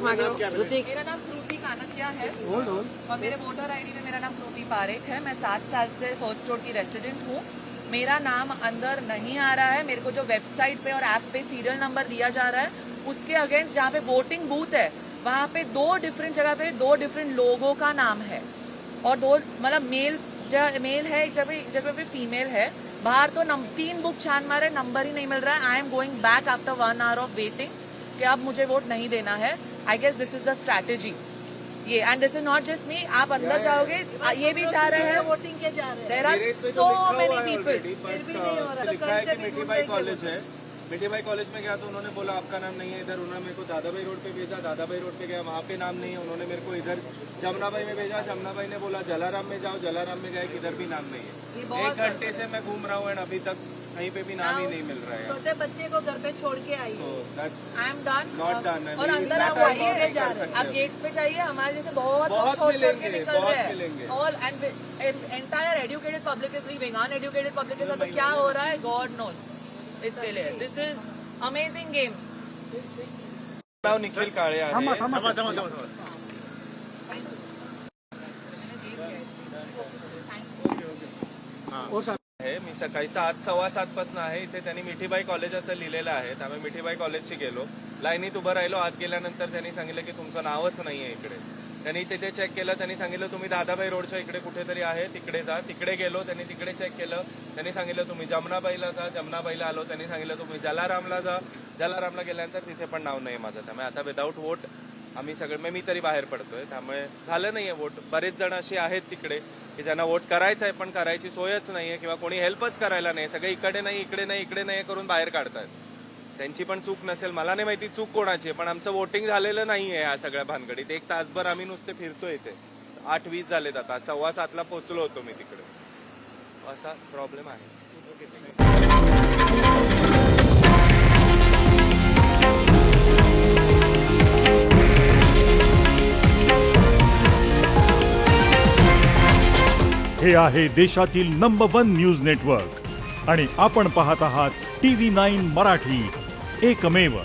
मेरा नाम श्रुति कानतिया है और मेरे वोटर आईडी में मेरा नाम श्रुति पारेख है। मैं 7 साल से फर्स्ट रोड की रेसिडेंट हूँ। मेरा नाम अंदर नहीं आ रहा है। मेरे को जो वेबसाइट पे और ऐप पे सीरियल नंबर दिया जा रहा है उसके अगेंस्ट जहाँ पे वोटिंग बूथ है वहाँ पे 2 डिफरेंट जगह पे 2 डिफरेंट लोगों का नाम है और 2 मतलब मेल है, जगह पे फीमेल है। बाहर तो 3 बुक छान मारे, नंबर ही नहीं मिल रहा है। I am going back after 1 hour of waiting कि अब मुझे वोट नहीं देना है। I guess this is the strategy ये, and this is not just me. आप अंदर जाओगे ये भी जा रहे हैं, वोटिंग के जा रहे हैं। There are so many people. लिखा है कि मिठीबाई कॉलेज है। मिठीबाई कॉलेज में गया तो उन्होंने बोला आपका नाम नहीं है इधर। उन्होंने मेरे को दादाबाई रोड पे भेजा, दादाबाई रोड पे गया वहाँ पे नाम नहीं है। उन्होंने मेरे को इधर जमुनाबाई में भेजा, जमुनाबाई ने बोला जलाराम में जाओ, जलाराम में गए किधर भी नाम नहीं है। 1 घंटे से मैं घूम रहा हूँ एंड अभी तक कहीं पे भी नाम ही नहीं मिल रहा है। छोटे बच्चे को घर पे छोड़ के आई। I am done, not done. और अंदर आप जाइए, आप गेट्स पे जाइए। हमारे जैसे बहुत छोड़ के निकल रहे हैं। All and entire educated public is leaving, uneducated public के साथ तो क्या हो रहा है गॉड नोज। इसके लिए दिस इज अमेजिंग गेम। नाव निखिल काळे आहे। मी सकाळी 7, 7:15 पासून आहे इथे। त्यांनी मिठीबाई कॉलेज असं लिहिलेलं आहे, त्यामुळे मिठीबाई कॉलेजशी गेलो, लाईनीत उभं राहिलो। आत गेल्यानंतर त्यांनी सांगितलं की तुमचं नावच नाहीये इकडे। त्यांनी तिथे चेक केलं, त्यांनी सांगितलं तुम्ही दादाबाई रोडच्या इकडे कुठेतरी आहे तिकडे जा। तिकडे गेलो, त्यांनी तिकडे चेक केलं, त्यांनी सांगितलं तुम्ही जमुनाबाईला जा। जमुनाबाईला आलो, त्यांनी सांगितलं तुम्ही जलारामला जा। जलारामला गेल्यानंतर तिथे पण नाव नाही माझं। त्यामुळे आता विदाऊट वोट आम्ही सगळे, मी तरी बाहेर पडतोय। त्यामुळे झालं नाहीये वोट। बरेच जण असे आहेत तिकडे की ज्यांना वोट करायचं आहे पण करायची सोयच नाहीये किंवा कोणी हेल्पच करायला नाही। सगळे इकडे नाही, इकडे नाही, इकडे नाही करून बाहेर काढतात। त्यांची पण चूक नसेल, मला नाही माहिती चूक कोणाची आहे, पण आमचं वोटिंग झालेलं नाहीये या सगळ्या भानगडीत। 1 तासभर आम्ही नुसते फिरतोय इथे। 8:20 झालेत आता, 7:15ला पोहोचलो होतो मी तिकडे। असा प्रॉब्लेम आहे। हे आहे देशातील नंबर 1 न्यूज नेटवर्क आणि आपण पाहत आहात TV9 मराठी, एकमेव।